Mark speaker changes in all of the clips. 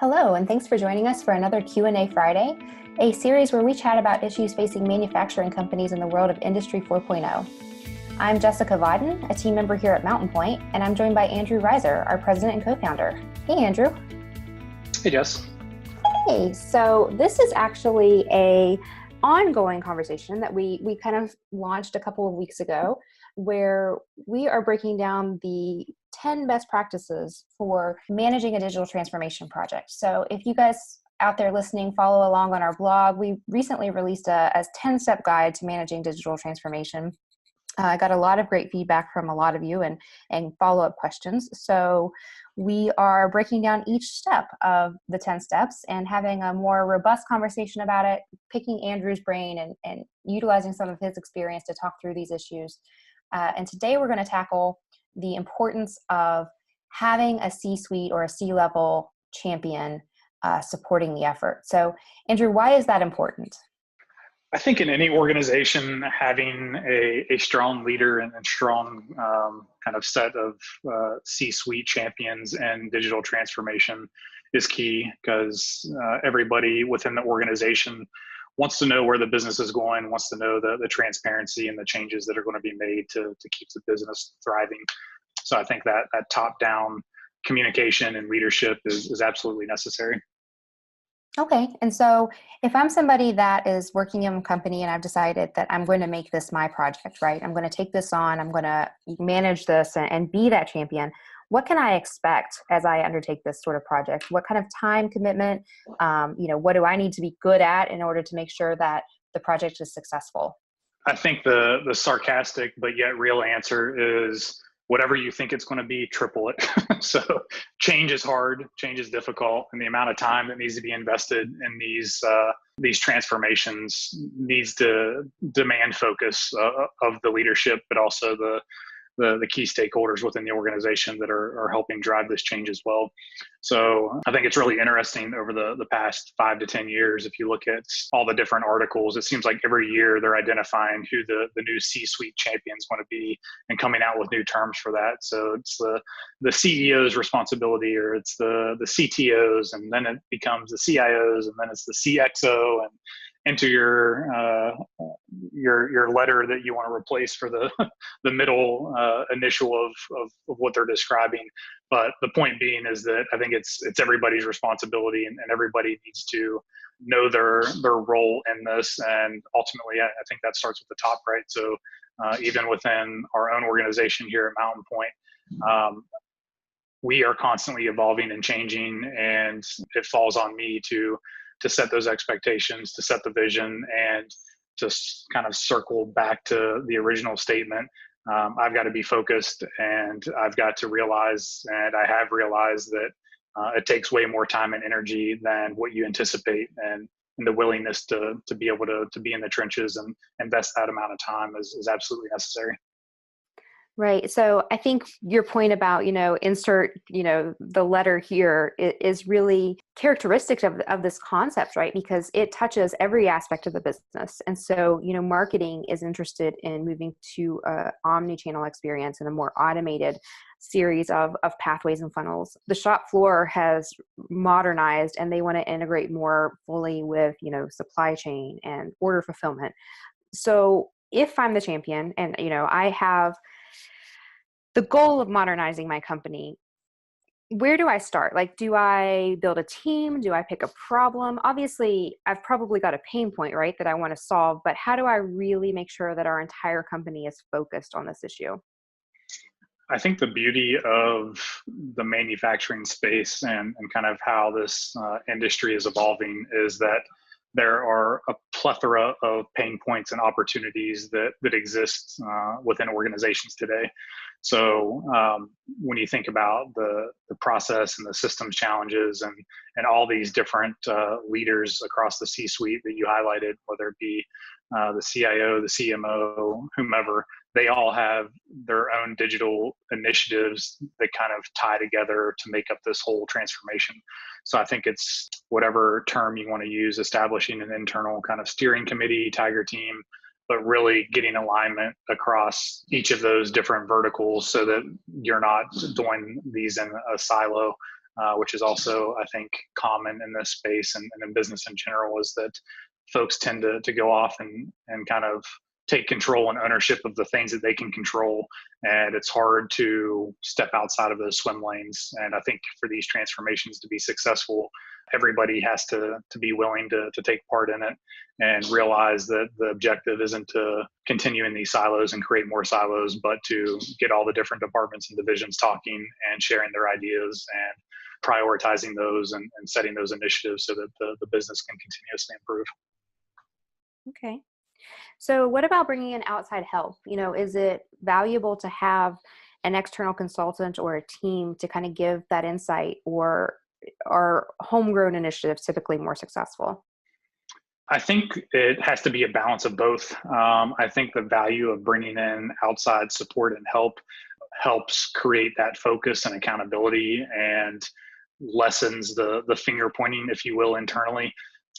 Speaker 1: Hello, and thanks for joining us for another Q&A Friday, a series where we chat about issues facing manufacturing companies in the world of Industry 4.0. I'm Jessica Vodden, a team member here at Mountain Point, and I'm joined by Andrew Reiser, our president and co-founder. Hey, Andrew.
Speaker 2: Hey, Jess.
Speaker 1: Hey, so this is actually a ongoing conversation that we kind of launched a couple of weeks ago, where we are breaking down the 10 best practices for managing a digital transformation project. So if you guys out there listening follow along on our blog, we recently released a 10-step guide to managing digital transformation. I got a lot of great feedback from a lot of you and follow-up questions. So we are breaking down each step of the 10 steps and having a more robust conversation about it, picking Andrew's brain and utilizing some of his experience to talk through these issues. And today we're going to tackle the importance of having a C-suite or a C-level champion supporting the effort. So Andrew, why is that important?
Speaker 2: I think in any organization, having a strong leader and strong kind of set of C-suite champions and digital transformation is key, because everybody within the organization wants to know where the business is going, wants to know the transparency and the changes that are going to be made to keep the business thriving. So I think that top-down communication and leadership is absolutely necessary.
Speaker 1: Okay. And so if I'm somebody that is working in a company and I've decided that I'm going to make this my project, right? I'm going to take this on, I'm going to manage this and be that champion. What can I expect as I undertake this sort of project? What kind of time commitment, what do I need to be good at in order to make sure that the project is successful?
Speaker 2: I think the sarcastic but yet real answer is whatever you think it's going to be, triple it. So change is hard, change is difficult, and the amount of time that needs to be invested in these transformations needs to demand focus of the leadership, but also the key stakeholders within the organization that are helping drive this change as well. So I think it's really interesting over the past 5 to 10 years. If you look at all the different articles, it seems like every year they're identifying who the new C-suite champion is going to be and coming out with new terms for that. So it's the CEO's responsibility, or it's the CTOs, and then it becomes the CIOs, and then it's the CXO, and enter your letter that you want to replace for the middle initial of what they're describing. But the point being is that I think it's everybody's responsibility, and everybody needs to know their role in this. And ultimately, I think that starts with the top, right? So even within our own organization here at Mountain Point, we are constantly evolving and changing, and it falls on me to set those expectations, to set the vision, and to kind of circle back to the original statement. I've got to be focused, and I've got to realize, and I have realized, that it takes way more time and energy than what you anticipate, and the willingness to be able to be in the trenches and invest that amount of time is absolutely necessary.
Speaker 1: Right. So I think your point about, insert, the letter here is really characteristic of this concept, right? Because it touches every aspect of the business. And so, marketing is interested in moving to a omni-channel experience and a more automated series of pathways and funnels. The shop floor has modernized, and they want to integrate more fully with, supply chain and order fulfillment. So if I'm the champion and, I have the goal of modernizing my company, where do I start? Like, do I build a team? Do I pick a problem? Obviously, I've probably got a pain point, right, that I want to solve, but how do I really make sure that our entire company is focused on this issue?
Speaker 2: I think the beauty of the manufacturing space and kind of how this industry is evolving is that there are a plethora of pain points and opportunities that exist within organizations today. So when you think about the process and the systems challenges and all these different leaders across the C-suite that you highlighted, whether it be the CIO, the CMO, whomever, they all have their own digital initiatives that kind of tie together to make up this whole transformation. So I think it's whatever term you want to use, establishing an internal kind of steering committee, tiger team, but really getting alignment across each of those different verticals so that you're not doing these in a silo. which is also, I think, common in this space and in business in general, is that folks tend to go off and kind of take control and ownership of the things that they can control. And it's hard to step outside of those swim lanes. And I think for these transformations to be successful, everybody has to be willing to take part in it and realize that the objective isn't to continue in these silos and create more silos, but to get all the different departments and divisions talking and sharing their ideas and prioritizing those and setting those initiatives so that the business can continuously improve.
Speaker 1: Okay. So what about bringing in outside help? Is it valuable to have an external consultant or a team to kind of give that insight, or are homegrown initiatives typically more successful?
Speaker 2: I think it has to be a balance of both. I think the value of bringing in outside support and help helps create that focus and accountability and lessens the finger pointing, if you will, internally,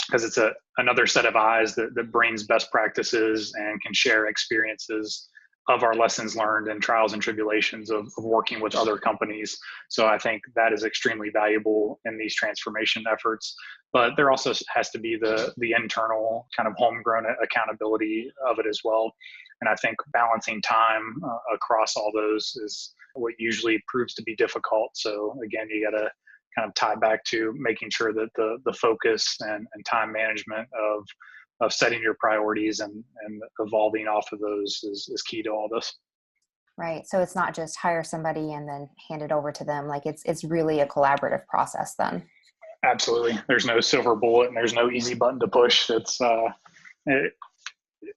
Speaker 2: because it's another set of eyes that brings best practices and can share experiences of our lessons learned and trials and tribulations of working with other companies. So I think that is extremely valuable in these transformation efforts. But there also has to be the internal kind of homegrown accountability of it as well. And I think balancing time across all those is what usually proves to be difficult. So again, you got to kind of tie back to making sure that the focus and time management of setting your priorities and evolving off of those is key to all this.
Speaker 1: Right. So it's not just hire somebody and then hand it over to them. Like it's really a collaborative process then.
Speaker 2: Absolutely. There's no silver bullet and there's no easy button to push.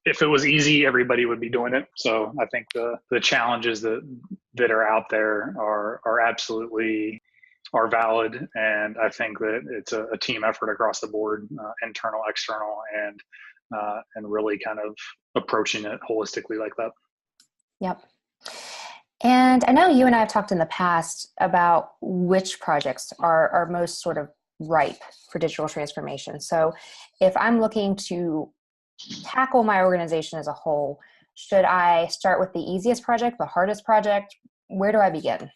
Speaker 2: If it was easy, everybody would be doing it. So I think the challenges that are out there are absolutely are valid. And I think that it's a team effort across the board, internal, external, and really kind of approaching it holistically like that.
Speaker 1: Yep. And I know you and I have talked in the past about which projects are most sort of ripe for digital transformation. So if I'm looking to tackle my organization as a whole, should I start with the easiest project, the hardest project? Where do I begin?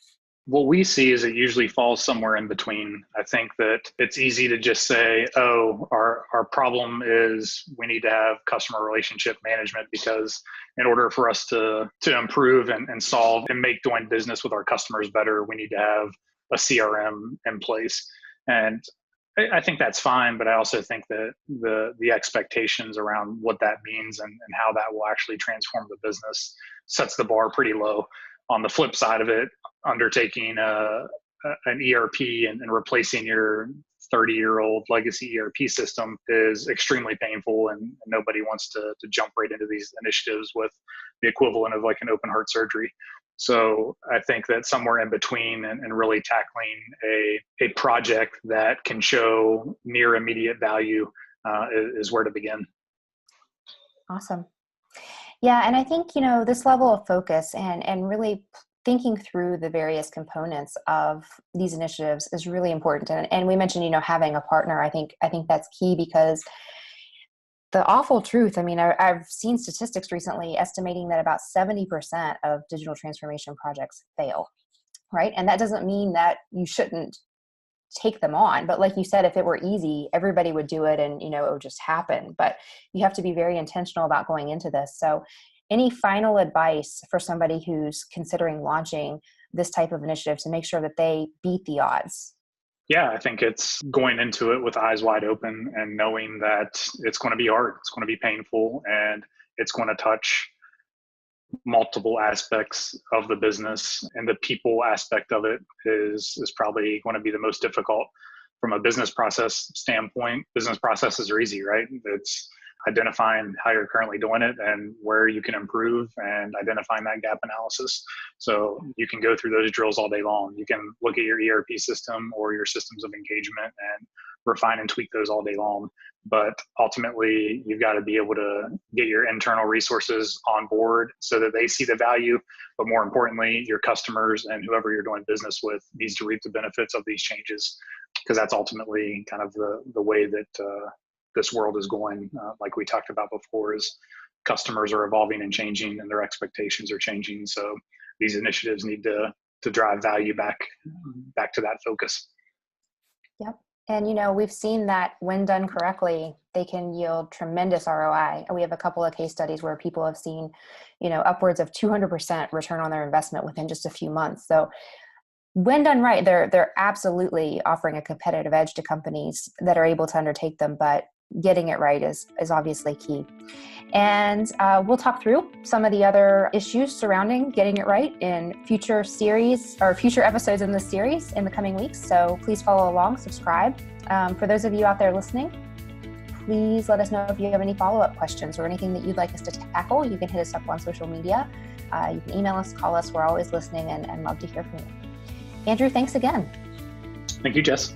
Speaker 2: What we see is it usually falls somewhere in between. I think that it's easy to just say, oh, our problem is we need to have customer relationship management, because in order for us to improve and solve and make doing business with our customers better, we need to have a CRM in place. And I think that's fine, but I also think that the expectations around what that means and how that will actually transform the business sets the bar pretty low. On the flip side of it, undertaking an ERP and replacing your 30-year-old legacy ERP system is extremely painful, and nobody wants to jump right into these initiatives with the equivalent of like an open heart surgery. So I think that somewhere in between and really tackling a project that can show near immediate value is where to begin.
Speaker 1: Awesome. Yeah. And I think, this level of focus and really thinking through the various components of these initiatives is really important. And we mentioned, having a partner. I think that's key, because the awful truth, I've seen statistics recently estimating that about 70% of digital transformation projects fail, right? And that doesn't mean that you shouldn't take them on. But like you said, if it were easy, everybody would do it and, it would just happen. But you have to be very intentional about going into this. So any final advice for somebody who's considering launching this type of initiative to make sure that they beat the odds?
Speaker 2: Yeah, I think it's going into it with eyes wide open and knowing that it's going to be hard, it's going to be painful, and it's going to touch multiple aspects of the business, and the people aspect of it is probably going to be the most difficult. From a business process standpoint, business processes are easy, right? It's identifying how you're currently doing it and where you can improve and identifying that gap analysis. So you can go through those drills all day long. You can look at your ERP system or your systems of engagement and refine and tweak those all day long. But ultimately, you've got to be able to get your internal resources on board so that they see the value. But more importantly, your customers and whoever you're doing business with needs to reap the benefits of these changes, because that's ultimately kind of the way that this world is going. Like we talked about before, is customers are evolving and changing, and their expectations are changing. So these initiatives need to drive value back to that focus.
Speaker 1: Yep. And, we've seen that when done correctly, they can yield tremendous ROI. We have a couple of case studies where people have seen, upwards of 200% return on their investment within just a few months. So when done right, they're absolutely offering a competitive edge to companies that are able to undertake them, but getting it right is obviously key. And we'll talk through some of the other issues surrounding getting it right in future series or future episodes in this series in the coming weeks. So please follow along, subscribe. For those of you out there listening, please let us know if you have any follow-up questions or anything that you'd like us to tackle. You can hit us up on social media. You can email us, call us. We're always listening and love to hear from you. Andrew, thanks again.
Speaker 2: Thank you, Jess.